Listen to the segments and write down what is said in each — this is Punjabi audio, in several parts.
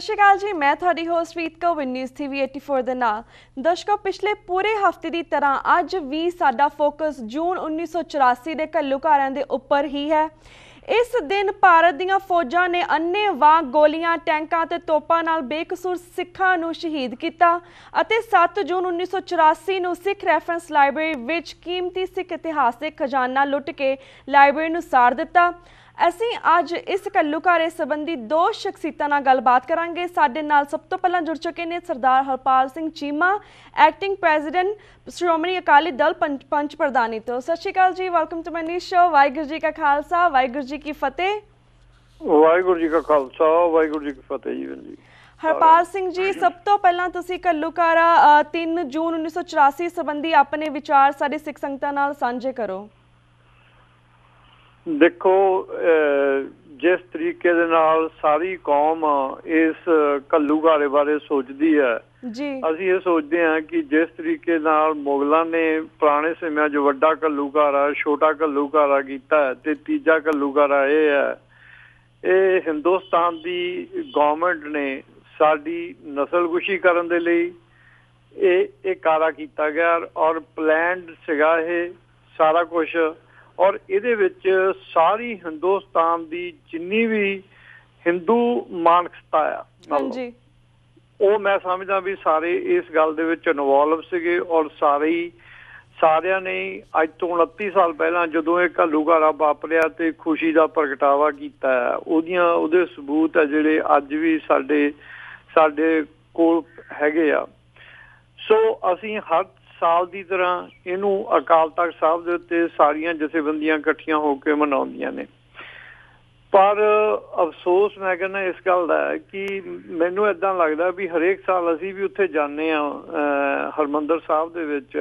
ਸ਼੍ਰੀ ਅਕਾਲ ਜੀ, मैं ਤੁਹਾਡੀ ਹੋਸਟ ਰੀਤ ਕੌਰ ਨਿਊਜ਼ TV 84 ਦੇ ਨਾਲ। ਦਰਸ਼ਕੋ, ਪਿਛਲੇ ਪੂਰੇ ਹਫ਼ਤੇ ਦੀ ਤਰ੍ਹਾਂ ਅੱਜ ਵੀ ਸਾਡਾ ਫੋਕਸ ਜੂਨ 1984 ਦੇ ਘੱਲੂਘਾਰਿਆਂ ਦੇ ਉੱਪਰ ਹੀ ਹੈ। ਇਸ ਦਿਨ ਭਾਰਤ ਦੀਆਂ ਫੌਜਾਂ ਨੇ ਅੰਨ੍ਹੇਵਾਹ ਗੋਲੀਆਂ, ਟੈਂਕਾਂ ਤੇ ਤੋਪਾਂ ਨਾਲ ਬੇਕਸੂਰ ਸਿੱਖਾਂ ਨੂੰ ਸ਼ਹੀਦ ਕੀਤਾ ਅਤੇ 7 ਜੂਨ 1984 ਨੂੰ ਸਿੱਖ ਰੈਫਰੈਂਸ ਲਾਇਬ੍ਰੇਰੀ ਵਿੱਚ ਕੀਮਤੀ ਸਿੱਖ ਇਤਿਹਾਸਿਕ ਖਜ਼ਾਨਾ ਲੁੱਟ ਕੇ ਲਾਇਬ੍ਰੇਰੀ ਨੂੰ ਸਾੜ ਦਿੱਤਾ। ਅਸੀਂ ਅੱਜ ਇਸ ਘੱਲੂਘਾਰੇ ਸੰਬੰਧੀ ਦੋ ਸ਼ਖਸੀਅਤਾਂ ਨਾਲ ਗੱਲਬਾਤ ਕਰਾਂਗੇ। ਸਾਡੇ ਨਾਲ ਸਭ ਤੋਂ ਪਹਿਲਾਂ ਜੁੜ ਚੁੱਕੇ ਨੇ ਸਰਦਾਰ ਹਰਪਾਲ ਸਿੰਘ ਚੀਮਾ, ਐਕਟਿੰਗ ਪ੍ਰੈਜ਼ੀਡੈਂਟ ਸ਼੍ਰੋਮਣੀ ਅਕਾਲੀ ਦਲ ਪੰਚ ਪ੍ਰਧਾਨੀ ਤੋਂ। ਸਤਿ ਸ਼੍ਰੀ ਅਕਾਲ ਜੀ, welcome to my news show. Waheguru ji ਕਾ ਖਾਲਸਾ, ਵਾਹਿਗੁਰੂ ਜੀ ਕੀ ਫਤਿਹ। ਵਾਹਿਗੁਰੂ ਜੀ ਕਾ ਖਾਲਸਾ, ਵਾਹਿਗੁਰੂ ਜੀ ਕੀ ਫਤਿਹ ਜੀ। ਹਰਪਾਲ ਸਿੰਘ ਜੀ, ਸਭ ਤੋਂ ਪਹਿਲਾਂ ਤੁਸੀਂ ਘੱਲੂਘਾਰਾ 3 ਜੂਨ 1984 ਸੰਬੰਧੀ ਆਪਣੇ ਵਿਚਾਰ ਸਾਡੇ ਸਿੱਖ ਸੰਗਤਾਂ ਨਾਲ ਸਾਂਝੇ ਕਰੋ। ਦੇਖੋ, ਜਿਸ ਤਰੀਕੇ ਦੇ ਨਾਲ ਸਾਰੀ ਕੌਮ ਇਸ ਘੱਲੂਘਾਰੇ ਬਾਰੇ ਸੋਚਦੀ ਹੈ, ਅਸੀਂ ਇਹ ਸੋਚਦੇ ਹਾਂ ਕਿ ਜਿਸ ਤਰੀਕੇ ਨਾਲ ਮੁਗਲਾਂ ਨੇ ਪੁਰਾਣੇ ਸਮਿਆਂ 'ਚ ਵੱਡਾ ਘੱਲੂਘਾਰਾ, ਛੋਟਾ ਘੱਲੂਘਾਰਾ ਕੀਤਾ ਹੈ ਤੇ ਤੀਜਾ ਘੱਲੂਘਾਰਾ ਇਹ ਹੈ, ਇਹ ਹਿੰਦੁਸਤਾਨ ਦੀ ਗੌਰਮੈਂਟ ਨੇ ਸਾਡੀ ਨਸਲਕੁਸ਼ੀ ਕਰਨ ਦੇ ਲਈ ਇਹ ਕਾਰਾ ਕੀਤਾ ਗਿਆ ਔਰ ਪਲੈਨਡ ਸੀਗਾ ਇਹ ਸਾਰਾ ਕੁਛ। ਔਰ ਇਹਦੇ ਵਿੱਚ ਸਾਰੀ ਹਿੰਦੁਸਤਾਨ ਦੀ ਜਿੰਨੀ ਵੀ ਹਿੰਦੂ ਮਾਨਸਿਕਤਾ ਆ, ਉਹ ਮੈਂ ਸਮਝਦਾ ਵੀ ਸਾਰੇ ਇਸ ਗੱਲ ਦੇ ਵਿੱਚ ਇਨਵੋਲਵ ਸੀਗੇ। ਔਰ ਸਾਰਿਆਂ ਨੇ ਅੱਜ ਤੋਂ 29 ਸਾਲ ਪਹਿਲਾਂ ਜਦੋਂ ਇਹ ਘੱਲੂਘਾਰਾ ਵਾਪਰਿਆ ਤੇ ਖੁਸ਼ੀ ਦਾ ਪ੍ਰਗਟਾਵਾ ਕੀਤਾ ਹੈ, ਉਹਦੇ ਸਬੂਤ ਹੈ ਜਿਹੜੇ ਅੱਜ ਵੀ ਸਾਡੇ ਕੋਲ ਹੈਗੇ ਆ। ਸੋ ਅਸੀਂ ਹਰ ਸਾਲ ਦੀ ਤਰ੍ਹਾਂ ਇਹਨੂੰ ਅਕਾਲ ਤਖ਼ਤ ਸਾਹਿਬ ਦੇ ਉੱਤੇ ਸਾਰੀਆਂ ਜਥੇਬੰਦੀਆਂ ਇਕੱਠੀਆਂ ਹੋ ਕੇ ਮਨਾਉਂਦੀਆਂ ਨੇ। ਪਰ ਅਫਸੋਸ ਮੈਂ ਕਹਿੰਦਾ ਇਸ ਗੱਲ ਦਾ ਹੈ ਕਿ ਮੈਨੂੰ ਏਦਾਂ ਲੱਗਦਾ ਵੀ ਹਰੇਕ ਸਾਲ ਅਸੀਂ ਵੀ ਉੱਥੇ ਜਾਂਦੇ ਹਾਂ ਹਰਿਮੰਦਰ ਸਾਹਿਬ ਦੇ ਵਿੱਚ।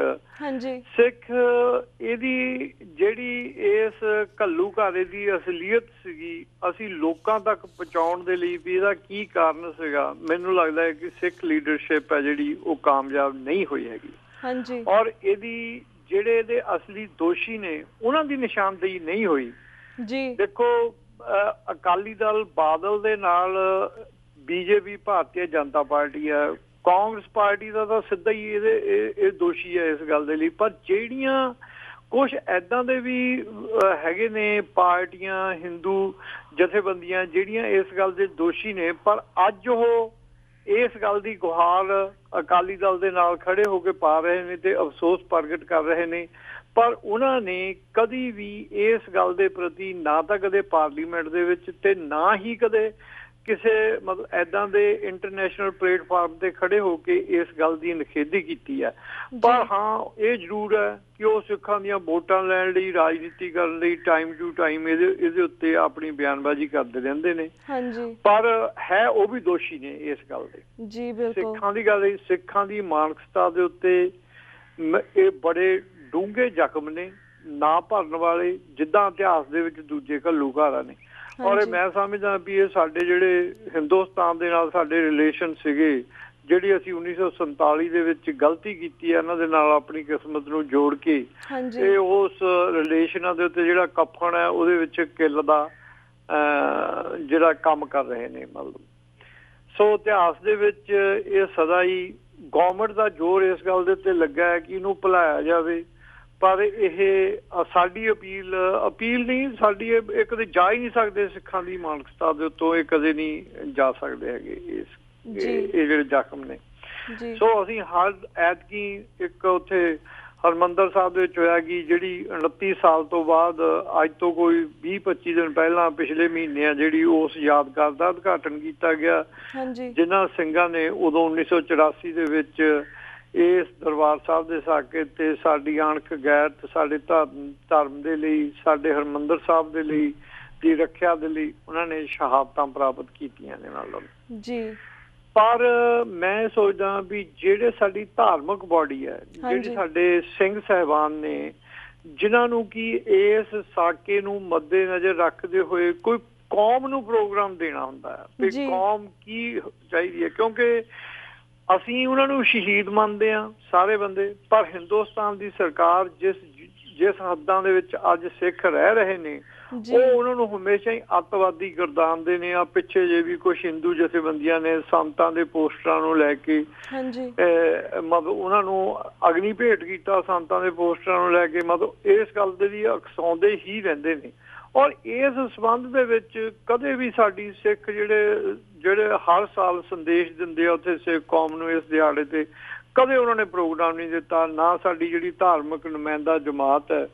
ਸਿੱਖ ਇਹਦੀ ਜਿਹੜੀ ਇਸ ਘੱਲੂਘਾਰੇ ਦੀ ਅਸਲੀਅਤ ਸੀਗੀ, ਅਸੀਂ ਲੋਕਾਂ ਤੱਕ ਪਹੁੰਚਾਉਣ ਦੇ ਲਈ ਵੀ ਇਹਦਾ ਕੀ ਕਾਰਨ ਸੀਗਾ, ਮੈਨੂੰ ਲੱਗਦਾ ਹੈ ਕਿ ਸਿੱਖ ਲੀਡਰਸ਼ਿਪ ਹੈ ਜਿਹੜੀ ਉਹ ਕਾਮਯਾਬ ਨਹੀਂ ਹੋਈ ਹੈਗੀ। ਔਰ ਜਿਹੜੇ ਇਹਦੇ ਅਸਲੀ ਦੋਸ਼ੀ ਨੇ ਉਹਨਾਂ ਦੀ ਨਿਸ਼ਾਨਦੇਹੀ ਨਹੀਂ ਹੋਈ। ਦੇਖੋ, ਅਕਾਲੀ ਦਲ ਬਾਦਲ ਦੇ ਨਾਲ BJP ਭਾਰਤੀ ਜਨਤਾ ਪਾਰਟੀ ਹੈ, ਕਾਂਗਰਸ ਪਾਰਟੀ ਦਾ ਤਾਂ ਸਿੱਧਾ ਹੀ ਇਹ ਦੋਸ਼ੀ ਹੈ ਇਸ ਗੱਲ ਦੇ ਲਈ। ਪਰ ਜਿਹੜੀਆਂ ਕੁਛ ਏਦਾਂ ਦੇ ਵੀ ਹੈਗੇ ਨੇ ਪਾਰਟੀਆਂ, ਹਿੰਦੂ ਜਥੇਬੰਦੀਆਂ ਜਿਹੜੀਆਂ ਇਸ ਗੱਲ ਦੇ ਦੋਸ਼ੀ ਨੇ, ਪਰ ਅੱਜ ਉਹ ਇਸ ਗੱਲ ਦੀ ਗੁਹਾਰ ਅਕਾਲੀ ਦਲ ਦੇ ਨਾਲ ਖੜੇ ਹੋ ਕੇ ਪਾ ਰਹੇ ਨੇ ਤੇ ਅਫਸੋਸ ਪ੍ਰਗਟ ਕਰ ਰਹੇ ਨੇ। ਪਰ ਉਹਨਾਂ ਨੇ ਕਦੀ ਵੀ ਇਸ ਗੱਲ ਦੇ ਪ੍ਰਤੀ ਨਾ ਤਾਂ ਕਦੇ ਪਾਰਲੀਮੈਂਟ ਦੇ ਵਿੱਚ ਤੇ ਨਾ ਹੀ ਕਦੇ ਕਿਸੇ ਮਤਲਬ ਏਦਾਂ ਦੇ ਇੰਟਰਨੈਸ਼ਨਲ ਪਲੇਟਫਾਰਮ ਤੇ ਖੜੇ ਹੋ ਕੇ ਇਸ ਗੱਲ ਦੀ ਨਿਖੇਧੀ ਕੀਤੀ ਹੈ। ਪਰ ਹਾਂ, ਇਹ ਜ਼ਰੂਰ ਹੈ ਕਿ ਉਹ ਸਿੱਖਾਂ ਦੀਆਂ ਵੋਟਾਂ ਲੈਣ ਲਈ, ਰਾਜਨੀਤੀ ਕਰਨ ਲਈ ਟਾਈਮ ਟੂ ਟਾਈਮ ਇਹਦੇ ਉੱਤੇ ਆਪਣੀ ਬਿਆਨਬਾਜ਼ੀ ਕਰਦੇ ਰਹਿੰਦੇ ਨੇ। ਪਰ ਹੈ ਉਹ ਵੀ ਦੋਸ਼ੀ ਨੇ ਇਸ ਗੱਲ ਦੇ। ਸਿੱਖਾਂ ਦੀ ਗੱਲ, ਸਿੱਖਾਂ ਦੀ ਮਾਨਸਿਕਤਾ ਦੇ ਉੱਤੇ ਇਹ ਬੜੇ ਡੂੰਘੇ ਜ਼ਖਮ ਨੇ, ਨਾ ਭਰਨ ਵਾਲੇ, ਜਿੱਦਾਂ ਇਤਿਹਾਸ ਦੇ ਵਿੱਚ ਦੂਜੇ ਘੱਲੂਘਾਰਾ ਨੇ। ਔਰ ਮੈਂ ਸਮਝਦਾ ਵੀ ਇਹ ਸਾਡੇ ਜਿਹੜੇ ਹਿੰਦੁਸਤਾਨ ਦੇ ਨਾਲ ਸਾਡੇ ਰਿਲੇਸ਼ਨ ਸੀਗੇ, ਜਿਹੜੀ ਅਸੀਂ 1947 ਦੇ ਵਿੱਚ ਗਲਤੀ ਕੀਤੀ ਹੈ ਇਹਨਾਂ ਦੇ ਨਾਲ ਆਪਣੀ ਕਿਸਮਤ ਨੂੰ ਜੋੜ ਕੇ, ਇਹ ਉਸ ਰਿਲੇਸ਼ਨਾਂ ਦੇ ਉੱਤੇ ਜਿਹੜਾ ਕਫਨ ਹੈ ਉਹਦੇ ਵਿੱਚ ਕਿੱਲ ਦਾ ਜਿਹੜਾ ਕੰਮ ਕਰ ਰਹੇ ਨੇ। ਮਤਲਬ ਸੋ ਇਤਿਹਾਸ ਦੇ ਵਿੱਚ ਇਹ ਸਦਾ ਹੀ ਗੌਰਮੈਂਟ ਦਾ ਜ਼ੋਰ ਇਸ ਗੱਲ ਦੇ ਉੱਤੇ ਲੱਗਾ ਹੈ ਕਿ ਇਹਨੂੰ ਭੁਲਾਇਆ ਜਾਵੇ। ਪਰ ਇਹ ਸਾਡੀ ਅਪੀਲ ਨਹੀਂ, ਸਾਡੀ ਇਹ ਕਦੇ ਜਾ ਹੀ ਨਹੀਂ ਸਕਦੇ ਸਿੱਖਾਂ ਦੀ ਮਾਨਸਿਕਤਾ ਦੇ ਉੱਤੋਂ, ਇਹ ਕਦੇ ਨਹੀਂ ਜਾ ਸਕਦੇ ਹੈਗੇ ਇਹ ਜਿਹੜੇ ਜ਼ਖਮ ਨੇ। ਸੋ ਅਸੀਂ ਹਰ ਐਤਕੀ ਇੱਕ ਉੱਥੇ ਹਰਿਮੰਦਰ ਸਾਹਿਬ ਦੇ ਵਿੱਚ ਹੋਇਆ ਕਿ ਜਿਹੜੀ 29 ਸਾਲ ਤੋਂ ਬਾਅਦ ਅੱਜ ਤੋਂ ਕੋਈ 20-25 ਦਿਨ ਪਹਿਲਾਂ ਪਿਛਲੇ ਮਹੀਨੇ ਆ ਜਿਹੜੀ ਉਸ ਯਾਦਗਾਰ ਦਾ ਉਦਘਾਟਨ ਕੀਤਾ ਗਿਆ, ਜਿਨ੍ਹਾਂ ਸਿੰਘਾਂ ਨੇ ਉਦੋਂ 1984 ਦੇ ਵਿੱਚ ਇਸ ਦਰਬਾਰ ਸਾਹਿਬ ਦੇ ਸਾਕੇ ਤੇ ਸਾਡੀ ਅਣਖ ਗੈਰਤ, ਸਾਡੇ ਧਰਮ ਦੇ ਲਈ, ਸਾਡੇ ਹਰਿਮੰਦਰ ਸਾਹਿਬ ਦੇ ਲਈ ਦੀ ਰੱਖਿਆ ਦੇ ਲਈ ਉਹਨਾਂ ਨੇ ਸ਼ਹਾਦਤਾਂ ਪ੍ਰਾਪਤ ਕੀਤੀਆਂ ਨੇ। ਮਤਲਬ ਪਰ ਮੈਂ ਸੋਚਦਾ ਵੀ ਜਿਹੜੇ ਸਾਡੀ ਧਾਰਮਿਕ ਬੋਡੀ ਹੈ, ਜਿਹੜੇ ਸਾਡੇ ਸਿੰਘ ਸਾਹਿਬਾਨ ਨੇ, ਜਿਨ੍ਹਾਂ ਨੂੰ ਕਿ ਇਸ ਸਾਕੇ ਨੂੰ ਮੱਦੇ ਨਜ਼ਰ ਰੱਖਦੇ ਹੋਏ ਕੋਈ ਕੌਮ ਨੂੰ ਪ੍ਰੋਗਰਾਮ ਦੇਣਾ ਹੁੰਦਾ ਹੈ ਵੀ ਕੌਮ ਕੀ ਚਾਹੀਦੀ ਹੈ, ਕਿਉਂਕਿ ਅਸੀਂ ਉਹਨਾਂ ਨੂੰ ਸ਼ਹੀਦ ਮੰਨਦੇ ਹਾਂ ਸਾਰੇ ਬੰਦੇ। ਪਰ ਹਿੰਦੁਸਤਾਨ ਦੀ ਸਰਕਾਰ ਜਿਸ ਹੱਦਾਂ ਦੇ ਵਿੱਚ ਅੱਜ ਸਿੱਖ ਰਹਿ ਰਹੇ ਨੇ, ਉਹ ਉਹਨਾਂ ਨੂੰ ਹਮੇਸ਼ਾ ਹੀ ਅੱਤਵਾਦੀ ਗਰਦਾਨਦੇ ਨੇ। ਆ ਪਿੱਛੇ ਜੇ ਵੀ ਕੁਝ ਹਿੰਦੂ ਜਥੇਬੰਦੀਆਂ ਨੇ ਸੰਤਾਂ ਦੇ ਪੋਸਟਰਾਂ ਨੂੰ ਲੈ ਕੇ ਮਤਲਬ ਉਹਨਾਂ ਨੂੰ ਅਗਨੀ ਭੇਟ ਕੀਤਾ, ਸੰਤਾਂ ਦੇ ਪੋਸਟਰਾਂ ਨੂੰ ਲੈ ਕੇ, ਮਤਲਬ ਇਸ ਗੱਲ ਦੇ ਵੀ ਅਕਸਾਉਂਦੇ ਹੀ ਰਹਿੰਦੇ ਨੇ। ਔਰ ਇਸ ਸੰਬੰਧ ਦੇ ਵਿੱਚ ਕਦੇ ਵੀ ਸਾਡੀ ਸਿੱਖ ਜਿਹੜੇ ਹਰ ਸਾਲ ਸੰਦੇਸ਼ ਦਿੰਦੇ ਆ ਉੱਥੇ ਸਿੱਖ ਕੌਮ ਨੂੰ ਇਸ ਦਿਹਾੜੇ ਤੇ, ਕਦੇ ਉਹਨਾਂ ਨੇ ਪ੍ਰੋਗਰਾਮ ਨਹੀਂ ਦਿੱਤਾ। ਨਾ ਸਾਡੀ ਜਿਹੜੀ ਧਾਰਮਿਕ ਨੁਮਾਇੰਦਾ ਜਮਾਤ ਹੈ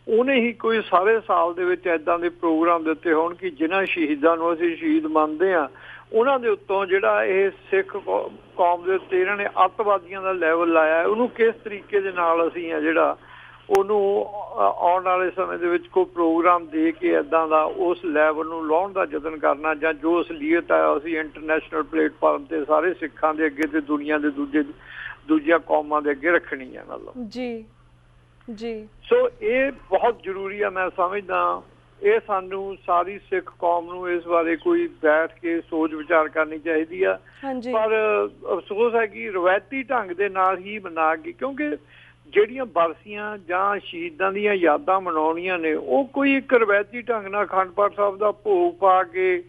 ਉਹਨੇ ਹੀ ਕੋਈ ਸਾਰੇ ਸਾਲ ਦੇ ਵਿੱਚ ਇੱਦਾਂ ਦੇ ਪ੍ਰੋਗਰਾਮ ਦਿੱਤੇ ਹੋਣ ਕਿ ਜਿਨ੍ਹਾਂ ਸ਼ਹੀਦਾਂ ਨੂੰ ਅਸੀਂ ਸ਼ਹੀਦ ਮੰਨਦੇ ਹਾਂ ਉਹਨਾਂ ਦੇ ਉੱਤੋਂ ਜਿਹੜਾ ਇਹ ਸਿੱਖ ਕੌਮ ਦੇ ਉੱਤੇ ਇਹਨਾਂ ਨੇ ਅੱਤਵਾਦੀਆਂ ਦਾ ਲੈਵਲ ਲਾਇਆ, ਉਹਨੂੰ ਕਿਸ ਤਰੀਕੇ ਦੇ ਨਾਲ ਅਸੀਂ ਆ ਜਿਹੜਾ ਉਹਨੂੰ ਆਉਣ ਵਾਲੇ ਸਮੇਂ ਦੇ ਵਿੱਚ ਕੋਈ ਪ੍ਰੋਗਰਾਮ ਦੇ ਕੇ ਇੱਦਾਂ ਦਾ ਉਸ ਲੈਵਲ ਨੂੰ ਲਾਉਣ ਦਾ ਯਤਨ ਕਰਨਾ, ਜਾਂ ਜੋ ਅਸਲੀਅਤ ਹੈ ਅਸੀਂ ਇੰਟਰਨੈਸ਼ਨਲ ਪਲੇਟਫਾਰਮ ਤੇ ਸਾਰੇ ਸਿੱਖਾਂ ਦੇ ਅੱਗੇ ਤੇ ਦੁਨੀਆ ਦੇ ਦੂਜੀਆਂ ਕੌਮਾਂ ਦੇ ਅੱਗੇ ਰੱਖਣੀ ਹੈ ਮਤਲਬ ਜੀ। ਸੋ ਇਹ ਬਹੁਤ ਜ਼ਰੂਰੀ ਆ, ਮੈਂ ਸਮਝਦਾ ਇਹ ਸਾਨੂੰ ਸਾਰੀ ਸਿੱਖ ਕੌਮ ਨੂੰ ਇਸ ਬਾਰੇ ਕੋਈ ਬੈਠ ਕੇ ਸੋਚ ਵਿਚਾਰ ਕਰਨੀ ਚਾਹੀਦੀ ਆ। ਪਰ ਅਫਸੋਸ ਹੈ ਕਿ ਰਵਾਇਤੀ ਢੰਗ ਦੇ ਨਾਲ ਹੀ ਮਨਾ ਕੇ, ਕਿਉਂਕਿ ਜਿਹੜੀਆਂ ਬਰਸੀਆਂ ਜਾਂ ਸ਼ਹੀਦਾਂ ਦੀਆਂ ਯਾਦਾਂ ਮਨਾਉਣੀਆਂ ਨੇ ਉਹ ਕੋਈ ਇੱਕ ਰਵਾਇਤੀ ਢੰਗ ਨਾਲ ਅਖੰਡ ਪਾਠ ਸਾਹਿਬ ਦਾ ਭੋਗ ਪਾ ਕੇ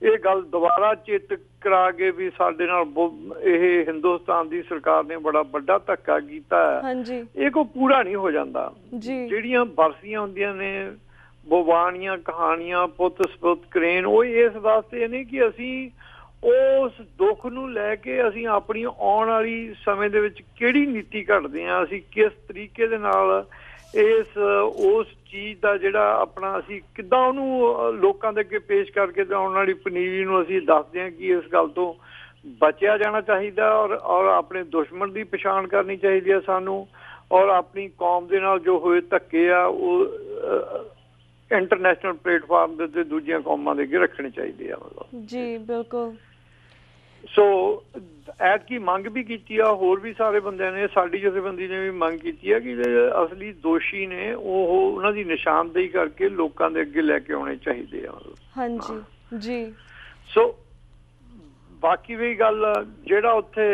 ਇਹ ਗੱਲ ਦੁਬਾਰਾ ਚਿੱਤ ਕਰਾ ਕੇ ਵੀ ਸਾਡੇ ਨਾਲ ਇਹ ਹਿੰਦੁਸਤਾਨ ਦੀ ਸਰਕਾਰ ਨੇ ਬੜਾ ਵੱਡਾ ਧੱਕਾ ਕੀਤਾ ਹੈ, ਇਹ ਕੋਈ ਪੂਰਾ ਨਹੀਂ ਹੋ ਜਾਂਦਾ। ਜਿਹੜੀਆਂ ਬਰਸੀਆਂ ਹੁੰਦੀਆਂ ਨੇ, ਬਵਾਨੀਆਂ, ਕਹਾਣੀਆਂ, ਪੁੱਤ ਸਪੁੱਤ ਕਰੇਨ, ਉਹ ਇਸ ਵਾਸਤੇ ਨੇ ਕਿ ਅਸੀਂ ਉਸ ਦੁੱਖ ਨੂੰ ਲੈ ਕੇ ਅਸੀਂ ਆਪਣੀ ਆਉਣ ਵਾਲੀ ਸਮੇਂ ਦੇ ਵਿੱਚ ਕਿਹੜੀ ਨੀਤੀ ਘੜਦੇ ਹਾਂ, ਅਸੀਂ ਕਿਸ ਤਰੀਕੇ ਦੇ ਨਾਲ ਉਸ ਚੀਜ਼ ਦਾ ਜਿਹੜਾ ਆਪਣਾ ਅਸੀਂ ਕਿੱਦਾਂ ਉਹਨੂੰ ਲੋਕਾਂ ਦੇ ਅੱਗੇ ਪੇਸ਼ ਕਰਕੇ ਤੇ ਆਉਣ ਵਾਲੀ ਪਨੀਰੀ ਨੂੰ ਅਸੀਂ ਦੱਸਦੇ ਹਾਂ ਕਿ ਇਸ ਗੱਲ ਤੋਂ ਬਚਿਆ ਜਾਣਾ ਚਾਹੀਦਾ ਔਰ ਆਪਣੇ ਦੁਸ਼ਮਣ ਦੀ ਪਛਾਣ ਕਰਨੀ ਚਾਹੀਦੀ ਹੈ ਸਾਨੂੰ, ਔਰ ਆਪਣੀ ਕੌਮ ਦੇ ਨਾਲ ਜੋ ਹੋਏ ਧੱਕੇ ਆ ਉਹ ਇੰਟਰਨੈਸ਼ਨਲ ਪਲੇਟਫਾਰਮ ਦੇ ਉੱਤੇ ਦੂਜੀਆਂ ਕੌਮਾਂ ਦੇ ਅੱਗੇ ਰੱਖਣੇ ਚਾਹੀਦੇ ਆ ਮਤਲਬ। ਜੀ ਬਿਲਕੁਲ। ਸੋ ਐਤਕੀ ਮੰਗ ਵੀ ਕੀਤੀ ਆ, ਹੋਰ ਵੀ ਸਾਰੇ ਬੰਦਿਆਂ ਨੇ, ਸਾਡੀ ਜਥੇਬੰਦੀ ਨੇ ਵੀ ਮੰਗ ਕੀਤੀ ਆ ਕਿ ਜਿਹੜੇ ਅਸਲੀ ਦੋਸ਼ੀ ਨੇ ਉਹ ਉਹਨਾਂ ਦੀ ਨਿਸ਼ਾਨਦੇਹੀ ਕਰਕੇ ਲੋਕਾਂ ਦੇ ਅੱਗੇ ਲੈ ਕੇ ਆਉਣੇ ਚਾਹੀਦੇ ਆ ਮਤਲਬ। ਸੋ ਬਾਕੀ ਵੀ ਗੱਲ ਜਿਹੜਾ ਉੱਥੇ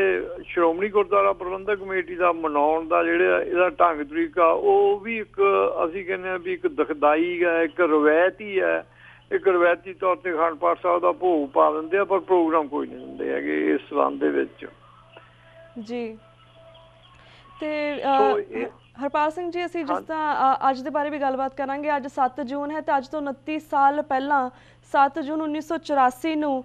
ਸ਼੍ਰੋਮਣੀ ਗੁਰਦੁਆਰਾ ਪ੍ਰਬੰਧਕ ਕਮੇਟੀ ਦਾ ਮਨਾਉਣ ਦਾ ਜਿਹੜਾ ਇਹਦਾ ਢੰਗ ਤਰੀਕਾ, ਉਹ ਵੀ ਇੱਕ ਅਸੀਂ ਕਹਿੰਦੇ ਹਾਂ ਵੀ ਇੱਕ ਦੁਖਦਾਈ ਹੈ, ਇੱਕ ਰਵਾਇਤ ਹੀ ਹੈ। ਇੱਕ ਰਵਾਇਤੀ ਤੌਰ ਤੇ ਅਖੰਡ ਪਾਠ ਸਾਹਿਬ ਦਾ ਭੋਗ ਪਾ ਦਿੰਦੇ ਆ ਪਰ ਪ੍ਰੋਗਰਾਮ ਕੋਈ ਨਹੀਂ ਦਿੰਦੇ ਹੈਗੇ ਇਸ ਸੰਬੰਧ ਦੇ ਵਿੱਚ। ਤੇ ਹਰਪਾਲ ਸਿੰਘ ਜੀ, ਅਸੀਂ ਜਿਸ ਤਰ੍ਹਾਂ ਅੱਜ ਦੇ ਬਾਰੇ ਵੀ ਗੱਲਬਾਤ ਕਰਾਂਗੇ। ਅੱਜ 7 ਜੂਨ ਹੈ ਤੇ ਅੱਜ ਤੋਂ 29 ਸਾਲ ਪਹਿਲਾਂ 7 ਜੂਨ 1984 ਨੂੰ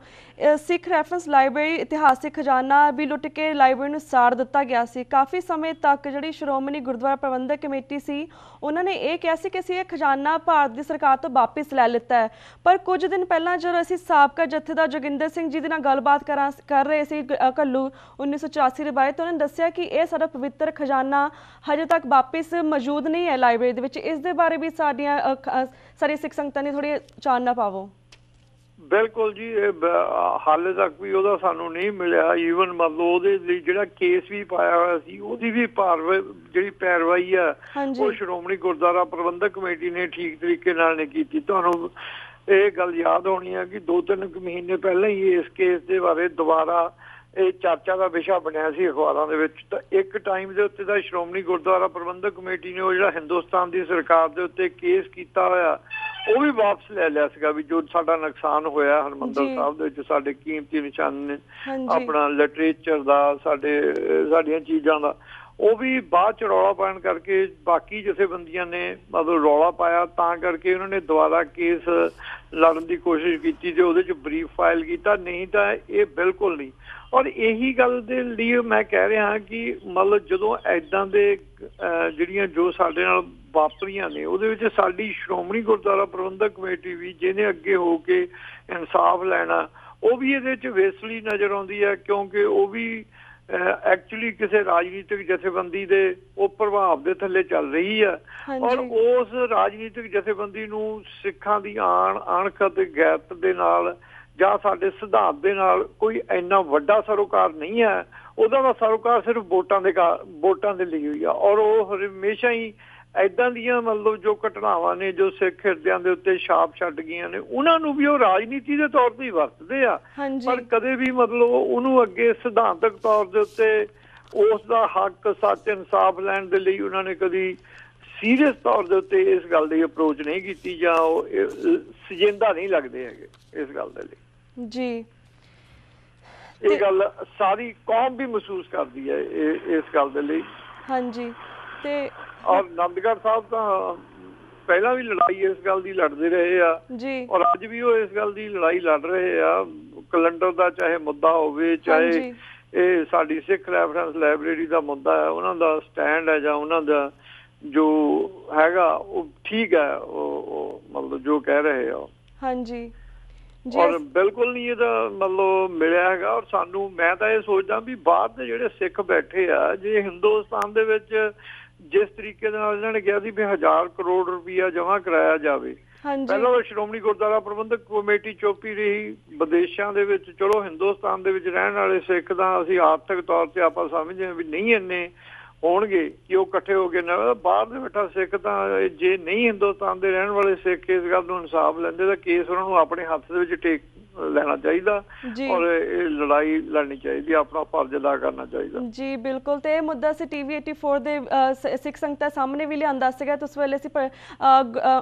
ਸਿੱਖ ਰੈਫਰੈਂਸ ਲਾਇਬ੍ਰੇਰੀ ਇਤਿਹਾਸਿਕ ਖਜ਼ਾਨਾ ਵੀ ਲੁੱਟ ਕੇ ਲਾਇਬ੍ਰੇਰੀ ਨੂੰ ਸਾੜ ਦਿੱਤਾ ਗਿਆ ਸੀ। ਕਾਫੀ ਸਮੇਂ ਤੱਕ ਜਿਹੜੀ ਸ਼੍ਰੋਮਣੀ ਗੁਰਦੁਆਰਾ ਪ੍ਰਬੰਧਕ ਕਮੇਟੀ ਸੀ ਉਹਨਾਂ ਨੇ ਇਹ ਕਿਹਾ ਸੀ ਕਿ ਅਸੀਂ ਇਹ ਖਜ਼ਾਨਾ ਭਾਰਤ ਦੀ ਸਰਕਾਰ ਤੋਂ ਵਾਪਿਸ ਲੈ ਲਿੱਤਾ ਹੈ, ਪਰ ਕੁਝ ਦਿਨ ਪਹਿਲਾਂ ਜਦੋਂ ਅਸੀਂ ਸਾਬਕਾ ਜਥੇਦਾਰ ਜੋਗਿੰਦਰ ਸਿੰਘ ਜੀ ਦੇ ਨਾਲ ਗੱਲਬਾਤ ਕਰ ਰਹੇ ਸੀ ਘੱਲੂ 1984 ਦੇ ਬਾਰੇ, ਤਾਂ ਉਹਨਾਂ ਨੇ ਦੱਸਿਆ ਕਿ ਇਹ ਸਾਡਾ ਪਵਿੱਤਰ ਖਜ਼ਾਨਾ ਹਜੇ ਤੱਕ ਵਾਪਿਸ ਮੌਜੂਦ ਨਹੀਂ ਹੈ ਲਾਇਬ੍ਰੇਰੀ ਦੇ ਵਿੱਚ। ਇਸ ਦੇ ਬਾਰੇ ਵੀ ਸਾਰੀ ਸਿੱਖ ਸੰਗਤਾਂ ਨੇ ਥੋੜੀ ਚਾਨਣਾ ਪਾਵੋ। ਬਿਲਕੁਲ ਜੀ, ਹਾਲੇ ਤੱਕ ਵੀ ਉਹਦਾ ਸਾਨੂੰ ਨਹੀਂ ਮਿਲਿਆ। ਈਵਨ ਮਤਲਬ ਉਹਦੇ ਲਈ ਜਿਹੜਾ ਕੇਸ ਵੀ ਪਾਇਆ ਹੋਇਆ ਸੀ ਉਹਦੀ ਵੀ ਜਿਹੜੀ ਪੈਰਵਾਈ ਆ ਉਹ ਸ਼੍ਰੋਮਣੀ ਗੁਰਦੁਆਰਾ ਪ੍ਰਬੰਧਕ ਕਮੇਟੀ ਨੇ ਠੀਕ ਤਰੀਕੇ ਨਾਲ ਨਹੀਂ ਕੀਤੀ। ਤੁਹਾਨੂੰ ਇਹ ਗੱਲ ਯਾਦ ਹੋਣੀ ਆ ਕਿ 2-3 ਮਹੀਨੇ ਪਹਿਲਾਂ ਹੀ ਇਸ ਕੇਸ ਦੇ ਬਾਰੇ ਦੁਬਾਰਾ ਇਹ ਚਰਚਾ ਦਾ ਵਿਸ਼ਾ ਬਣਿਆ ਸੀ ਅਖਬਾਰਾਂ ਦੇ ਵਿੱਚ। ਤਾਂ ਇੱਕ ਟਾਈਮ ਦੇ ਉੱਤੇ ਤਾਂ ਸ਼੍ਰੋਮਣੀ ਗੁਰਦੁਆਰਾ ਪ੍ਰਬੰਧਕ ਕਮੇਟੀ ਨੇ ਉਹ ਜਿਹੜਾ ਹਿੰਦੁਸਤਾਨ ਦੀ ਸਰਕਾਰ ਦੇ ਉੱਤੇ ਕੇਸ ਕੀਤਾ ਹੋਇਆ ਉਹ ਵੀ ਵਾਪਸ ਲੈ ਲਿਆ ਸੀਗਾ, ਵੀ ਜੋ ਸਾਡਾ ਨੁਕਸਾਨ ਹੋਇਆ ਹਰਿਮੰਦਰ ਸਾਹਿਬ ਦੇ ਵਿੱਚ, ਸਾਡੇ ਕੀਮਤੀ ਨਿਸ਼ਾਨੇ, ਆਪਣਾ ਲਿਟਰੇਚਰ ਦਾ, ਸਾਡੀਆਂ ਚੀਜ਼ਾਂ ਦਾ, ਉਹ ਵੀ ਬਾਅਦ ਚ ਰੌਲਾ ਪਾਉਣ ਕਰਕੇ ਬਾਕੀ ਜਥੇਬੰਦੀਆਂ ਨੇ ਮਤਲਬ ਰੌਲਾ ਪਾਇਆ, ਤਾਂ ਕਰਕੇ ਉਹਨਾਂ ਨੇ ਦੁਬਾਰਾ ਕੇਸ ਲੜਨ ਦੀ ਕੋਸ਼ਿਸ਼ ਕੀਤੀ ਤੇ ਉਹਦੇ ਚ ਬਰੀਫ ਫਾਈਲ ਕੀਤਾ। ਨਹੀਂ ਤਾਂ ਇਹ ਬਿਲਕੁਲ ਨਹੀਂ। ਔਰ ਇਹੀ ਗੱਲ ਦੇ ਲਈ ਮੈਂ ਕਹਿ ਰਿਹਾ ਕਿ ਮਤਲਬ ਜਦੋਂ ਇੱਦਾਂ ਦੇ ਜਿਹੜੀਆਂ ਜੋ ਸਾਡੇ ਨਾਲ ਵਾਪਰੀਆਂ ਨੇ ਉਹਦੇ ਵਿੱਚ ਸਾਡੀ ਸ਼੍ਰੋਮਣੀ ਗੁਰਦੁਆਰਾ ਪ੍ਰਬੰਧਕ ਕਮੇਟੀ ਵੀ ਜਿਹਨੇ ਅੱਗੇ ਹੋ ਕੇ ਇਨਸਾਫ ਲੈਣਾ, ਉਹ ਵੀ ਇਹਦੇ ਚ ਵੇਸਲੀ ਨਜ਼ਰ ਆਉਂਦੀ ਹੈ, ਕਿਉਂਕਿ ਉਹ ਵੀ ਐਕਚੁਅਲੀ ਕਿਸੇ ਰਾਜਨੀਤਿਕ ਜਥੇਬੰਦੀ ਦੇ ਉਹ ਪ੍ਰਭਾਵ ਦੇ ਥੱਲੇ ਚੱਲ ਰਹੀ ਹੈ। ਔਰ ਉਸ ਰਾਜਨੀਤਿਕ ਜਥੇਬੰਦੀ ਨੂੰ ਸਿੱਖਾਂ ਦੀ ਅਣਖ ਅਤੇ ਗੈਰਤ ਦੇ ਨਾਲ ਜਾਂ ਸਾਡੇ ਸਿਧਾਂਤ ਦੇ ਨਾਲ ਕੋਈ ਇੰਨਾ ਵੱਡਾ ਸਰੋਕਾਰ ਨਹੀਂ ਹੈ। ਉਹਦਾ ਦਾ ਸਰੋਕਾਰ ਸਿਰਫ ਵੋਟਾਂ ਦੇ ਲਈ ਹੋਈ ਆ। ਔਰ ਉਹ ਹਮੇਸ਼ਾ ਹੀ ਏਦਾਂ ਦੀਆਂ ਮਤਲਬ ਜੋ ਘਟਨਾਵਾਂ ਨੇ ਜੋ ਸਿੱਖ ਹਿਰਦਿਆਂ ਦੇ ਉੱਤੇ ਛਾਪ ਛੱਡ ਗਈਆਂ ਨੇ ਉਹਨਾਂ ਨੂੰ ਵੀ ਉਹ ਰਾਜਨੀਤੀ ਦੇ ਤੌਰ ਤੇ ਹੀ ਵਰਤਦੇ ਆ, ਪਰ ਕਦੇ ਵੀ ਮਤਲਬ ਉਹਨੂੰ ਅੱਗੇ ਸਿਧਾਂਤਕ ਤੌਰ ਦੇ ਉੱਤੇ ਉਸ ਦਾ ਹੱਕ, ਸੱਚ, ਇਨਸਾਫ ਲੈਣ ਦੇ ਲਈ ਉਹਨਾਂ ਨੇ ਕਦੀ ਸੀਰੀਅਸ ਤੌਰ ਦੇ ਉੱਤੇ ਇਸ ਗੱਲ ਦੀ ਅਪਰੋਚ ਨਹੀਂ ਕੀਤੀ ਜਾਂ ਉਹ ਸਜਿੰਦਾ ਨਹੀਂ ਲੱਗਦੇ ਹੈਗੇ ਇਸ ਗੱਲ ਦੇ ਲਈ ਜੀ। ਇਹ ਗੱਲ ਸਾਰੀ ਕੌਮ ਵੀ ਮਹਿਸੂਸ ਕਰਦੀ ਹੈ ਇਸ ਗੱਲ ਦੇ ਲਈ। ਹਾਂਜੀ। ਤੇ ਔਰ ਆਨੰਦਗੜ੍ਹ ਸਾਹਿਬ ਤਾਂ ਪਹਿਲਾਂ ਵੀ ਲੜਾਈ ਇਸ ਗੱਲ ਦੀ ਲੜਦੇ ਰਹੇ ਆ ਜੀ, ਔਰ ਅੱਜ ਵੀ ਉਹ ਇਸ ਗੱਲ ਦੀ ਲੜਾਈ ਲੜ ਰਹੇ ਆ। ਕੈਲੰਡਰ ਦਾ ਚਾਹੇ ਮੁੱਦਾ ਹੋਵੇ, ਚਾਹੇ ਇਹ ਸਾਡੀ ਸਿੱਖ ਰੈਫਰੈਂਸ ਲਾਇਬ੍ਰੇਰੀ ਦਾ ਮੁੱਦਾ ਹੈ, ਉਹਨਾਂ ਦਾ ਸਟੈਂਡ ਹੈ ਜਾਂ ਉਹਨਾਂ ਦਾ ਜੋ ਹੈਗਾ ਉਹ ਠੀਕ ਹੈ, ਉਹ ਮਤਲਬ ਜੋ ਕਹਿ ਰਹੇ ਆ। ਹਾਂਜੀ। ਔਰ ਬਿਲਕੁਲ ਨਹੀਂ ਇਹਦਾ ਮਤਲਬ ਮਿਲਿਆ ਹੈਗਾ। ਔਰ ਸਾਨੂੰ, ਮੈਂ ਤਾਂ ਇਹ ਸੋਚਦਾ ਵੀ ਬਾਹਰ ਦੇ ਜਿਹੜੇ ਸਿੱਖ ਬੈਠੇ ਆ, ਜੇ ਹਿੰਦੁਸਤਾਨ ਦੇ ਵਿੱਚ ਜਿਸ ਤਰੀਕੇ ਦੇ ਨਾਲ ਇਹਨਾਂ ਨੇ ਕਿਹਾ ਸੀ ਵੀ 1000 ਕਰੋੜ ਰੁਪਇਆ ਜਮ੍ਹਾਂ ਕਰਾਇਆ ਜਾਵੇ, ਪਹਿਲਾਂ ਤਾਂ ਸ਼੍ਰੋਮਣੀ ਗੁਰਦੁਆਰਾ ਪ੍ਰਬੰਧਕ ਕਮੇਟੀ ਚੁੱਪ ਹੀ ਰਹੀ। ਵਿਦੇਸ਼ਾਂ ਦੇ ਵਿੱਚ ਚਲੋ ਹਿੰਦੁਸਤਾਨ ਦੇ ਵਿੱਚ ਰਹਿਣ ਵਾਲੇ ਸਿੱਖ ਤਾਂ ਅਸੀਂ ਆਰਥਿਕ ਤੌਰ ਤੇ ਆਪਾਂ ਸਮਝਦੇ ਹਾਂ ਵੀ ਨਹੀਂ ਇੰਨੇ ਹੋਣਗੇ ਕਿ ਉਹ ਇਕੱਠੇ ਹੋ ਕੇ ਨਾਲ। ਬਾਹਰ ਦੇ ਬੈਠਾ ਸਿੱਖ ਤਾਂ ਜੇ ਨਹੀਂ ਹਿੰਦੁਸਤਾਨ ਦੇ ਰਹਿਣ ਵਾਲੇ ਸਿੱਖ ਇਸ ਗੱਲ ਨੂੰ ਇਨਸਾਫ ਲੈਂਦੇ ਤਾਂ ਕੇਸ ਉਹਨਾਂ ਨੂੰ ਆਪਣੇ ਹੱਥ ਦੇ ਵਿੱਚ ਟੇਕ ਲੈਣਾ ਚਾਹੀਦਾ ਔਰ ਇਹ ਲੜਾਈ ਲੜਨੀ ਚਾਹੀਦੀ, ਆਪਣਾ ਫਰਜ਼ ਅਦਾ ਕਰਨਾ ਚਾਹੀਦਾ। ਜੀ ਬਿਲਕੁਲ। ਤੇ ਇਹ ਮੁੱਦਾ ਅਸੀਂ TV 84 ਦੇ ਸਿੱਖ ਸੰਗਤਾਂ ਸਾਹਮਣੇ ਵੀ ਲਿਆਂਦਾ ਸੀਗਾ। ਉਸ ਵੇਲੇ ਅਸੀਂ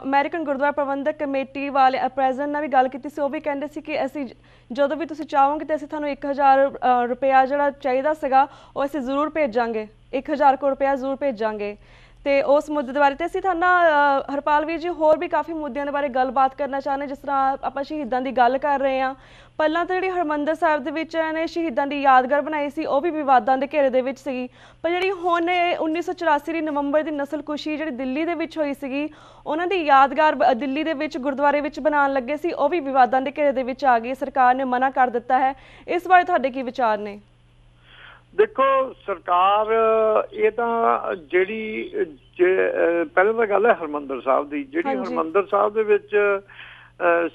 ਅਮਰੀਕਨ ਗੁਰਦੁਆਰਾ ਪ੍ਰਬੰਧਕ ਕਮੇਟੀ ਵਾਲੇ ਪ੍ਰੈਜ਼ੀਡੈਂਟ ਨਾਲ ਵੀ ਗੱਲ ਕੀਤੀ ਸੀ। ਉਹ ਵੀ ਕਹਿੰਦੇ ਸੀ ਕਿ ਅਸੀਂ ਜਦੋਂ ਵੀ ਤੁਸੀਂ ਚਾਹੋਗੇ ਤਾਂ ਅਸੀਂ ਤੁਹਾਨੂੰ 1000 ਰੁਪਇਆ ਜਿਹੜਾ ਚਾਹੀਦਾ ਸੀਗਾ ਉਹ ਅਸੀਂ ਜ਼ਰੂਰ ਭੇਜਾਂਗੇ, 1000 ਕਰੋੜ ਰੁਪਇਆ ਜ਼ਰੂਰ ਭੇਜਾਂਗੇ। ਤੇ ਉਸ ਮੁੱਦੇ ਦੇ ਬਾਰੇ ਤੇ ਅਸੀਂ ਤੁਹਾਨੂੰ ਹਰਪਾਲ ਵੀਰ ਜੀ ਹੋਰ ਵੀ ਕਾਫੀ ਮੁੱਦਿਆਂ ਦੇ ਬਾਰੇ ਗੱਲਬਾਤ ਕਰਨਾ ਚਾਹੁੰਦੇ, ਜਿਸ ਤਰ੍ਹਾਂ ਆਪਾਂ ਸ਼ਹੀਦਾਂ ਦੀ ਗੱਲ ਕਰ ਰਹੇ ਹਾਂ। ਪਹਿਲਾਂ ਤਾਂ ਜਿਹੜੀ ਹਰਿਮੰਦਰ ਸਾਹਿਬ ਦੇ ਵਿੱਚ ਇਹਨੇ ਸ਼ਹੀਦਾਂ ਦੀ ਯਾਦਗਾਰ ਬਣਾਈ ਸੀ ਉਹ ਵੀ ਵਿਵਾਦਾਂ ਦੇ ਘੇਰੇ ਦੇ ਵਿੱਚ ਸੀਗੀ, ਪਰ ਜਿਹੜੀ ਹੁਣ 1984 ਦੀ ਨਵੰਬਰ ਦੀ ਨਸਲਕੁਸ਼ੀ ਜਿਹੜੀ ਦਿੱਲੀ ਦੇ ਵਿੱਚ ਹੋਈ ਸੀਗੀ, ਉਹਨਾਂ ਦੀ ਯਾਦਗਾਰ ਦਿੱਲੀ ਦੇ ਵਿੱਚ ਗੁਰਦੁਆਰੇ ਵਿੱਚ ਬਣਾਉਣ ਲੱਗੇ ਸੀ, ਉਹ ਵੀ ਵਿਵਾਦਾਂ ਦੇ ਘੇਰੇ ਦੇ ਵਿੱਚ ਆ ਗਈ। ਸਰਕਾਰ ਨੇ ਮਨਾ ਕਰ ਦਿੱਤਾ ਹੈ। ਇਸ ਬਾਰੇ ਤੁਹਾਡੇ ਕੀ ਵਿਚਾਰ ਨੇ? ਦੇਖੋ, ਸਰਕਾਰ ਇਹ ਤਾਂ ਜਿਹੜੀ ਪਹਿਲਾਂ ਤਾਂ ਗੱਲ ਹੈ ਹਰਿਮੰਦਰ ਸਾਹਿਬ ਦੀ, ਜਿਹੜੀ ਹਰਿਮੰਦਰ ਸਾਹਿਬ ਦੇ ਵਿੱਚ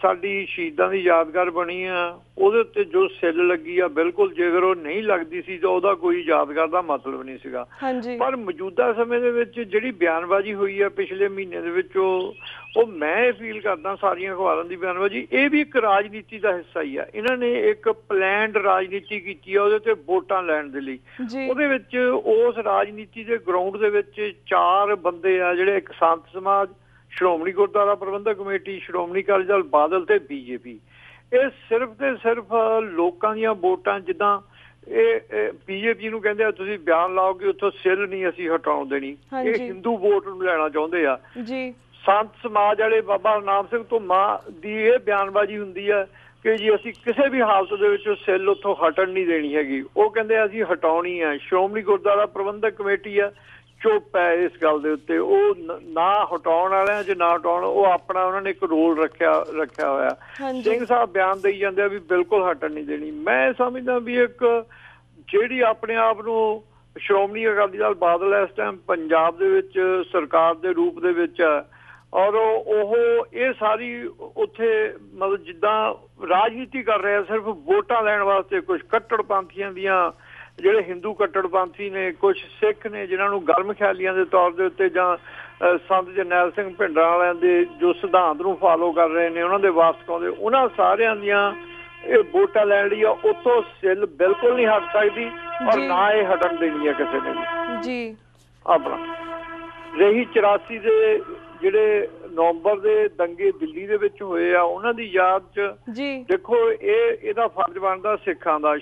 ਸਾਡੀ ਸ਼ਹੀਦਾਂ ਦੀ ਯਾਦਗਾਰ ਬਣੀ ਆ, ਉਹਦੇ ਉੱਤੇ ਜੋ ਸਿੱਲ ਲੱਗੀ ਆ, ਬਿਲਕੁਲ ਜੇਕਰ ਉਹ ਨਹੀਂ ਲੱਗਦੀ ਸੀ ਤਾਂ ਉਹਦਾ ਕੋਈ ਯਾਦਗਾਰ ਦਾ ਮਤਲਬ ਨਹੀਂ ਸੀਗਾ। ਪਰ ਮੌਜੂਦਾ ਸਮੇਂ ਦੇ ਵਿੱਚ ਜਿਹੜੀ ਬਿਆਨਬਾਜ਼ੀ ਹੋਈ ਆ ਪਿਛਲੇ ਮਹੀਨੇ ਦੇ ਵਿੱਚ, ਉਹ ਮੈਂ ਇਹ ਫੀਲ ਕਰਦਾ ਸਾਰੀਆਂ ਅਖਬਾਰਾਂ ਦੀ ਬਿਆਨਬਾਜ਼ੀ, ਇਹ ਵੀ ਇੱਕ ਰਾਜਨੀਤੀ ਦਾ ਹਿੱਸਾ ਹੀ ਆ। ਇਹਨਾਂ ਨੇ ਇੱਕ ਪਲੈਨਡ ਰਾਜਨੀਤੀ ਕੀਤੀ ਆ ਉਹਦੇ ਤੇ ਵੋਟਾਂ ਲੈਣ ਦੇ ਲਈ। ਉਹਦੇ ਵਿੱਚ ਉਸ ਰਾਜਨੀਤੀ ਦੇ ਗਰਾਊਂਡ ਦੇ ਵਿੱਚ 4 ਬੰਦੇ ਆ ਜਿਹੜੇ ਇੱਕ ਸੰਤ ਸਮਾਜ, ਸ਼੍ਰੋਮਣੀ ਗੁਰਦੁਆਰਾ ਪ੍ਰਬੰਧਕ ਕਮੇਟੀ, ਸ਼੍ਰੋਮਣੀ ਅਕਾਲੀ ਦਲ, ਬਾਦਲ ਤੇ BJP। ਇਹ ਸਿਰਫ ਤੇ ਸਿਰਫ ਲੋਕਾਂ ਦੀਆਂ ਵੋਟਾਂ, ਜਿੱਦਾਂ ਇਹ BJP ਨੂੰ ਕਹਿੰਦੇ ਆ ਤੁਸੀਂ ਬਿਆਨ ਲਾਓਗੇ ਉੱਥੋਂ ਸਿੱਲ ਨਹੀਂ ਅਸੀਂ ਹਟਾਉਣ ਦੇਣੀ, ਇਹ ਹਿੰਦੂ ਵੋਟ ਨੂੰ ਲੈਣਾ ਚਾਹੁੰਦੇ ਆ। ਸੰਤ ਸਮਾਜ ਵਾਲੇ ਬਾਬਾ ਨਾਮ ਸਿੰਘ ਧੁੰਮਾ ਦੀ ਇਹ ਬਿਆਨਬਾਜ਼ੀ ਹੁੰਦੀ ਹੈ ਕਿ ਜੀ ਅਸੀਂ ਕਿਸੇ ਵੀ ਹਾਲਤ ਦੇ ਵਿੱਚ ਸਿੱਲ ਉੱਥੋਂ ਹਟਣ ਨਹੀਂ ਦੇਣੀ ਹੈਗੀ, ਉਹ ਕਹਿੰਦੇ ਅਸੀਂ ਹਟਾਉਣੀ ਹੈ। ਸ਼੍ਰੋਮਣੀ ਗੁਰਦੁਆਰਾ ਪ੍ਰਬੰਧਕ ਕਮੇਟੀ ਆ, ਚੁੱਪ ਹੈ ਇਸ ਗੱਲ ਦੇ ਉੱਤੇ, ਉਹ ਨਾ ਹਟਾਉਣ ਵਾਲਿਆਂ ਚ ਨਾ ਹਟਾਉਣ, ਉਹ ਆਪਣਾ ਉਹਨਾਂ ਨੇ ਇੱਕ ਰੋਲ ਰੱਖਿਆ ਹੋਇਆ। ਸਿੰਘ ਸਾਹਿਬ ਬਿਆਨ ਦੇਈ ਜਾਂਦੇ ਆ ਵੀ ਬਿਲਕੁਲ ਹਟਣ ਨਹੀਂ ਦੇਣੀ। ਮੈਂ ਸਮਝਦਾ ਵੀ ਇੱਕ ਜਿਹੜੀ ਆਪਣੇ ਆਪ ਨੂੰ ਸ਼੍ਰੋਮਣੀ ਅਕਾਲੀ ਦਲ ਬਾਦਲ ਇਸ ਟਾਈਮ ਪੰਜਾਬ ਦੇ ਵਿੱਚ ਸਰਕਾਰ ਦੇ ਰੂਪ ਦੇ ਵਿੱਚ ਹੈ, ਔਰ ਉਹ ਇਹ ਸਾਰੀ ਉੱਥੇ ਮਤਲਬ ਜਿੱਦਾਂ ਰਾਜਨੀਤੀ ਕਰ ਰਿਹਾ ਸਿਰਫ ਵੋਟਾਂ ਲੈਣ ਵਾਸਤੇ। ਕੁਝ ਕੱਟੜਪੰਥੀਆਂ ਦੀਆਂ ਜਿਹੜੇ ਹਿੰਦੂ ਕੱਟੜਪੰਥੀ ਨੇ, ਕੁਝ ਸਿੱਖ ਨੇ ਜਿਨ੍ਹਾਂ ਨੂੰ ਗਰਮ ਖਿਆਲੀਆਂ ਦੇ ਤੌਰ ਦੇ ਉੱਤੇ, ਜਾਂ ਸੰਤ ਜਰਨੈਲ ਸਿੰਘ ਭਿੰਡਰਾਂ ਵਾਲਿਆਂ ਦੇ ਜੋ ਸਿਧਾਂਤ ਨੂੰ ਫਾਲੋ ਕਰ ਰਹੇ ਨੇ, ਉਹਨਾਂ ਦੇ ਵਾਸਕ ਆਉਂਦੇ, ਉਹਨਾਂ ਸਾਰਿਆਂ ਦੀਆਂ ਇਹ ਵੋਟਾਂ ਲੈਣ ਲਈ ਆ। ਉੱਥੋਂ ਸਿੱਲ ਬਿਲਕੁਲ ਨਹੀਂ ਹਟ ਸਕਦੀ ਔਰ ਨਾ ਇਹ ਹਟਣ ਦੇਣੀ ਹੈ ਕਿਸੇ ਨੇ ਵੀ। ਆਪਣਾ ਰਹੀ 84 ਦੇ ਜਿਹੜੇ ਨਵੰਬਰ ਦੇ ਦੰਗੇ ਦਿੱਲੀ ਦੇ ਵਿੱਚ ਹੋਏ ਆ, ਉਹਨਾਂ ਦੀ ਯਾਦ ਚ ਦੇਖੋ ਇਹਦਾ ਫਰਜ਼ ਬਣਦਾ ਸਿੱਖਾਂ ਦਾ,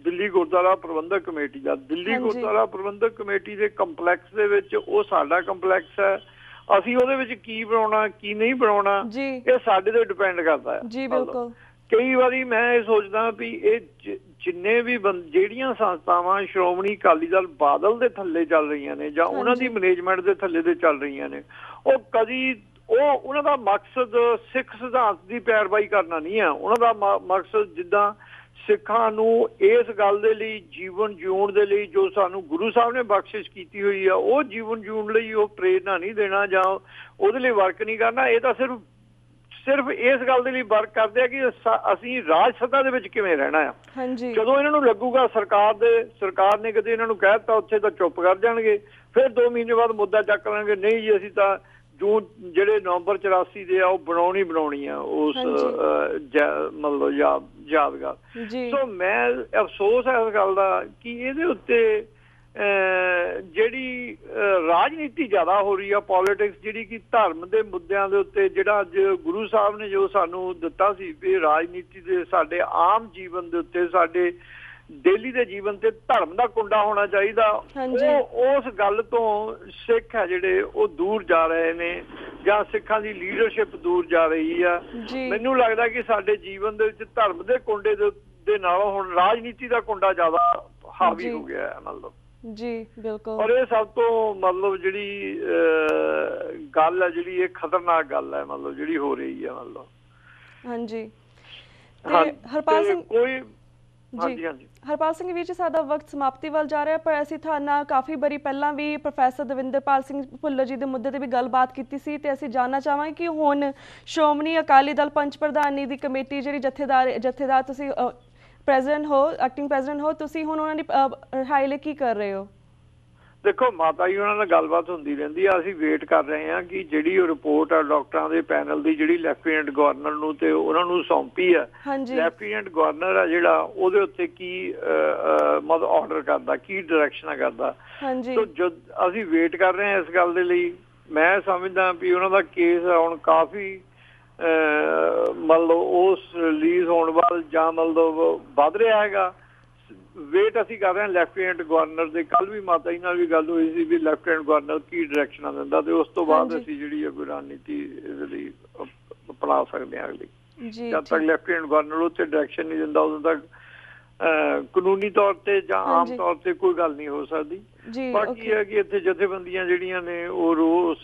ਦਿੱਲੀ ਗੁਰਦੁਆਰਾ ਪ੍ਰਬੰਧਕ ਕਮੇਟੀ ਦਾ। ਦਿੱਲੀ ਗੁਰਦੁਆਰਾ ਪ੍ਰਬੰਧਕ ਕਮੇਟੀ ਦੇ ਕੰਪਲੈਕਸ ਦੇ ਵਿੱਚ, ਉਹ ਸਾਡਾ ਕੰਪਲੈਕਸ ਹੈ, ਅਸੀਂ ਉਹਦੇ ਵਿੱਚ ਕੀ ਬਣਾਉਣਾ ਕੀ ਨਹੀਂ ਬਣਾਉਣਾ ਇਹ ਸਾਡੇ ਤੇ ਡਿਪੈਂਡ ਕਰਦਾ ਹੈ। ਕਈ ਵਾਰੀ ਮੈਂ ਇਹ ਸੋਚਦਾ ਵੀ ਇਹ ਜਿੰਨੇ ਵੀ ਜਿਹੜੀਆਂ ਸੰਸਥਾਵਾਂ ਸ਼੍ਰੋਮਣੀ ਅਕਾਲੀ ਦਲ ਬਾਦਲ ਦੇ ਥੱਲੇ ਚੱਲ ਰਹੀਆਂ ਨੇ ਜਾਂ ਉਹਨਾਂ ਦੀ ਮੈਨੇਜਮੈਂਟ ਦੇ ਥੱਲੇ ਤੇ ਚੱਲ ਰਹੀਆਂ ਨੇ, ਉਹ ਕਦੀ ਉਹਨਾਂ ਦਾ ਮਕਸਦ ਸਿੱਖ ਸਿਧਾਂਤ ਦੀ ਪੈਰਵਾਈ ਕਰਨਾ ਨਹੀਂ ਹੈ। ਉਹਨਾਂ ਦਾ ਮਕਸਦ ਜਿੱਦਾਂ ਸਿੱਖਾਂ ਨੂੰ ਇਸ ਗੱਲ ਦੇ ਲਈ ਜੀਵਨ ਜਿਉਣ ਦੇ ਲਈ ਜੋ ਸਾਨੂੰ ਗੁਰੂ ਸਾਹਿਬ ਨੇ ਬਖਸ਼ਿਸ਼ ਕੀਤੀ ਹੋਈ ਆ, ਉਹ ਜੀਵਨ ਜਿਉਣ ਲਈ ਉਹ ਪ੍ਰੇਰਨਾ ਨਹੀਂ ਦੇਣਾ ਜਾਂ ਉਹਦੇ ਲਈ ਵਰਕ ਨਹੀਂ ਕਰਨਾ। ਇਹ ਤਾਂ ਸਿਰਫ ਇਸ ਗੱਲ ਦੇ ਲਈ ਵਰਕ ਕਰਦੇ ਆ ਕਿ ਅਸੀਂ ਰਾਜ ਸੱਤਾ ਦੇ ਵਿੱਚ ਕਿਵੇਂ ਰਹਿਣਾ ਆ। ਜਦੋਂ ਇਹਨਾਂ ਨੂੰ ਲੱਗੂਗਾ ਸਰਕਾਰ ਨੇ ਕਦੇ ਇਹਨਾਂ ਨੂੰ ਕਹਿ ਦਿੱਤਾ ਉੱਥੇ ਤਾਂ ਚੁੱਪ ਕਰ ਜਾਣਗੇ, ਫਿਰ 2 ਮਹੀਨੇ ਬਾਅਦ ਮੁੱਦਾ ਚੱਕ ਲਾਂਗੇ, ਨਹੀਂ ਜੀ ਅਸੀਂ ਤਾਂ ਜੂਨ ਜਿਹੜੇ ਨਵੰਬਰ 84 ਦੇ ਆ ਉਹ ਬਣਾਉਣੀ ਆ ਉਸ ਮਤਲਬ ਯਾਦਗਾਰ। ਸੋ ਮੈਂ ਅਫਸੋਸ ਹੈ ਇਸ ਗੱਲ ਦਾ ਕਿ ਇਹਦੇ ਉੱਤੇ ਜਿਹੜੀ ਰਾਜਨੀਤੀ ਜ਼ਿਆਦਾ ਹੋ ਰਹੀ ਆ, ਪੋਲੀਟਿਕਸ, ਜਿਹੜੀ ਕਿ ਧਰਮ ਦੇ ਮੁੱਦਿਆਂ ਦੇ ਉੱਤੇ, ਜਿਹੜਾ ਅੱਜ ਗੁਰੂ ਸਾਹਿਬ ਨੇ ਜੋ ਸਾਨੂੰ ਦਿੱਤਾ ਸੀ ਵੀ ਰਾਜਨੀਤੀ ਦੇ ਸਾਡੇ ਆਮ ਜੀਵਨ ਦੇ ਉੱਤੇ, ਸਾਡੇ ਡੇਲੀ ਦੇ ਜੀਵਨ ਤੇ ਧਰਮ ਦਾ ਕੁੰਡਾ ਹੋਣਾ ਚਾਹੀਦਾ, ਉਹ ਉਸ ਗੱਲ ਤੋਂ ਸਿੱਖ ਹੈ ਜਿਹੜੇ ਉਹ ਦੂਰ ਜਾ ਰਹੇ ਨੇ, ਜਾਂ ਸਿੱਖਾਂ ਦੀ ਲੀਡਰਸ਼ਿਪ ਦੂਰ ਜਾ ਰਹੀ ਆ। ਮੈਨੂੰ ਲੱਗਦਾ ਕਿ ਸਾਡੇ ਜੀਵਨ ਦੇ ਵਿੱਚ ਧਰਮ ਦੇ ਕੁੰਡੇ ਦੇ ਨਾਲੋਂ ਹੁਣ ਰਾਜਨੀਤੀ ਦਾ ਕੁੰਡਾ ਜ਼ਿਆਦਾ ਹਾਵੀ ਹੋ ਗਿਆ ਹੈ ਮਤਲਬ। ਜੀ ਬਿਲਕੁਲ। ਔਰ ਇਹ ਸਭ ਤੋਂ ਮਤਲਬ ਜਿਹੜੀ ਗੱਲ ਹੈ, ਜਿਹੜੀ ਇਹ ਖਤਰਨਾਕ ਗੱਲ ਹੈ ਮਤਲਬ ਜਿਹੜੀ ਹੋ ਰਹੀ ਹੈ ਮਤਲਬ। ਹਾਂਜੀ ਹਰਪਾਲ ਸਿੰਘ ਕੋਈ ਜੀ ਹਰਪਾਲ ਸਿੰਘ ਵੀਰ ਜੀ, ਸਾਡਾ ਵਕਤ ਸਮਾਪਤੀ ਵੱਲ ਜਾ ਰਿਹਾ, ਪਰ ਅਸੀਂ ਤੁਹਾਡੇ ਨਾਲ ਕਾਫੀ ਵਾਰੀ ਪਹਿਲਾਂ ਵੀ ਪ੍ਰੋਫੈਸਰ ਦਵਿੰਦਰਪਾਲ ਸਿੰਘ ਭੁੱਲਰ ਜੀ ਦੇ ਮੁੱਦੇ ਤੇ ਵੀ ਗੱਲਬਾਤ ਕੀਤੀ ਸੀ, ਤੇ ਅਸੀਂ ਜਾਣਨਾ ਚਾਹਾਂਗੇ ਕਿ ਹੁਣ ਸ਼੍ਰੋਮਣੀ ਅਕਾਲੀ ਦਲ ਪੰਚ ਪ੍ਰਧਾਨੀ ਦੀ ਕਮੇਟੀ ਜਿਹੜੀ ਜਥੇਦਾਰ ਤੁਸੀਂ ਪ੍ਰੈਜ਼ੀਡੈਂਟ ਹੋ, ਐਕਟਿੰਗ ਪ੍ਰੈਜ਼ੀਡੈਂਟ ਹੋ, ਤੁਸੀਂ ਹੁਣ ਉਹਨਾਂ ਦੀ ਰਿਹਾਈ ਲਈ ਕੀ ਕਰ ਰਹੇ ਹੋ? ਦੇਖੋ ਮਾਤਾ ਜੀ, ਉਹਨਾਂ ਨਾਲ ਗੱਲਬਾਤ ਹੁੰਦੀ ਰਹਿੰਦੀ ਆ। ਅਸੀਂ ਵੇਟ ਕਰ ਰਹੇ ਹਾਂ ਕਿ ਜਿਹੜੀ ਉਹ ਰਿਪੋਰਟ ਆ ਡਾਕਟਰਾਂ ਦੇ ਪੈਨਲ ਦੀ, ਜਿਹੜੀ ਲੈਫਟੀਨੈਂਟ ਗਵਰਨਰ ਨੂੰ ਤੇ ਉਹਨਾਂ ਨੂੰ ਸੌਂਪੀ ਆ, ਲੈਫਟੀਨੈਂਟ ਗਵਰਨਰ ਆ ਜਿਹੜਾ, ਉਹਦੇ ਉੱਤੇ ਕੀ ਮਤਲਬ ਆਰਡਰ ਕਰਦਾ, ਕੀ ਡਾਇਰੈਕਸ਼ਨਾਂ ਕਰਦਾ। ਅਸੀਂ ਵੇਟ ਕਰ ਰਹੇ ਹਾਂ ਇਸ ਗੱਲ ਦੇ ਲਈ। ਮੈਂ ਸਮਝਦਾ ਵੀ ਉਹਨਾਂ ਦਾ ਕੇਸ ਹੁਣ ਕਾਫੀ ਮਤਲਬ ਉਸ ਰਿਲੀਜ਼ ਹੋਣ ਵੱਲ ਜਾਂ ਮਤਲਬ ਵੱਧ ਰਿਹਾ ਹੈਗਾ। ਵੇਟ ਅਸੀਂ ਕਰ ਰਹੇ ਹਾਂ ਲੈਫਟੀਨੈਂਟ ਗਵਰਨਰ ਦੇ। ਕੱਲ ਵੀ ਮਾਤਾ ਜੀ ਨਾਲ ਵੀ ਗੱਲ ਹੋਈ ਸੀ ਵੀ ਲੈਫਟੀਨੈਂਟ ਗਵਰਨਰ ਕੀ ਡਾਇਰੈਕਸ਼ਨਾਂ ਦਿੰਦਾ, ਤੇ ਉਸ ਤੋਂ ਬਾਅਦ ਅਸੀਂ ਜਿਹੜੀ ਕੋਈ ਰਣਨੀਤੀ ਇਹਦੇ ਲਈ ਅਪਣਾ ਸਕਦੇ ਹਾਂ ਅਗਲੀ। ਜਦ ਤੱਕ ਲੈਫਟੀਨੈਂਟ ਗਵਰਨਰ ਉੱਥੇ ਡਾਇਰੈਕਸ਼ਨ ਨਹੀਂ ਦਿੰਦਾ, ਉਦੋਂ ਤੱਕ ਕਾਨੂੰਨੀ ਤੌਰ ਤੇ ਜਾਂ ਆਮ ਤੌਰ ਤੇ ਕੋਈ ਗੱਲ ਨਹੀਂ ਹੋ ਸਕਦੀ। ਬਾਕੀ ਹੈ ਕਿ ਇੱਥੇ ਜਥੇਬੰਦੀਆਂ ਜਿਹੜੀਆਂ ਨੇ ਉਹ ਰੋਸ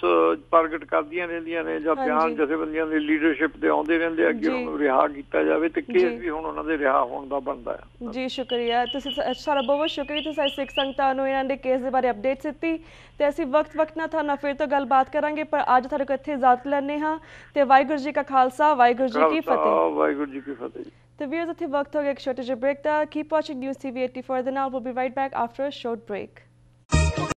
ਪ੍ਰਗਟ ਕਰਦੀਆਂ ਰਹਿੰਦੀਆਂ ਨੇ, ਜਾਂ ਬਿਆਨ ਜਥੇਬੰਦੀਆਂ ਦੀ ਲੀਡਰਸ਼ਿਪ ਦੇ ਆਉਂਦੇ ਰਹਿੰਦੇ ਆ ਕਿ ਉਹਨੂੰ ਰਿਹਾ ਕੀਤਾ ਜਾਵੇ, ਤੇ ਕੇਸ ਵੀ ਹੁਣ ਉਹਨਾਂ ਦੇ ਰਿਹਾ ਹੋਣ ਦਾ ਬਣਦਾ ਹੈ। ਜੀ ਸ਼ੁਕਰੀਆ, ਤੁਸੀਂ ਸਾਡਾ ਬਹੁਤ ਸ਼ੁਕਰੀਆ, ਤੁਸੀਂ ਸਿੱਖ ਸੰਗਤਾਂ ਨੂੰ ਇਹਨਾਂ ਦੇ ਕੇਸ ਦੇ ਬਾਰੇ ਅਪਡੇਟ ਦਿੱਤੀ, ਤੇ ਅਸੀਂ ਵਕਤ ਨਾਲ ਤੁਹਾਨੂੰ ਫਿਰ ਤੋਂ ਗੱਲਬਾਤ ਕਰਾਂਗੇ, ਪਰ ਅੱਜ ਤੁਹਾਡੇ ਕੋਲ ਇੱਥੇ ਇਜਾਜ਼ਤ ਲੈਂਦੇ ਹਾਂ, ਤੇ ਵਾਹਿਗੁਰੂ ਜੀ ਕਾ ਖਾਲਸਾ, ਵਾਹਿਗੁਰੂ ਜੀ ਕੀ ਫਤਿਹ। ਵਾਹਿਗੁਰੂ ਜੀ ਕੀ ਫਤਿਹ। ਤੇ ਵੀਅਰਸ, ਇੱਥੇ ਵਕਤ ਹੋ ਗਿਆ ਇੱਕ ਛੋਟੇ ਜਿਹੇ ਬ੍ਰੇਕ ਦਾ। ਕੀਪ ਵਾਚਿੰਗ ਨਿਊਜ਼ TV 84 ਦੇ ਨਾਲ। We'll be right back after a short break.